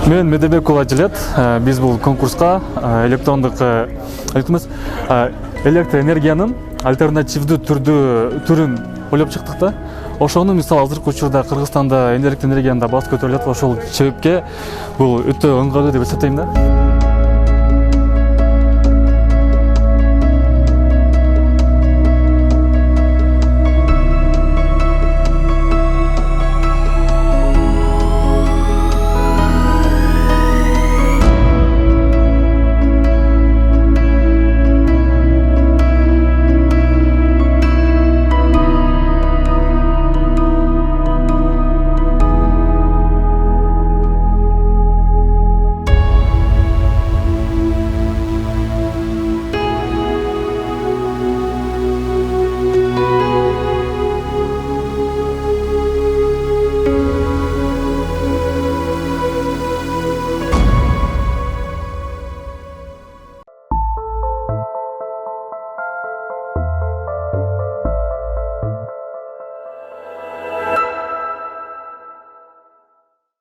Мен Медебек уулу Жилет. Биз бул конкурска электроэнергиянын альтернативдүү түрүн ойлоп чыктык да. Ошону мисалы азыркы учурда Кыргызстанда электроэнергиянын да баасы көтөрүлүп жатат. Ошол себепке бул өтө ыңгайлуу деп эсептейм да.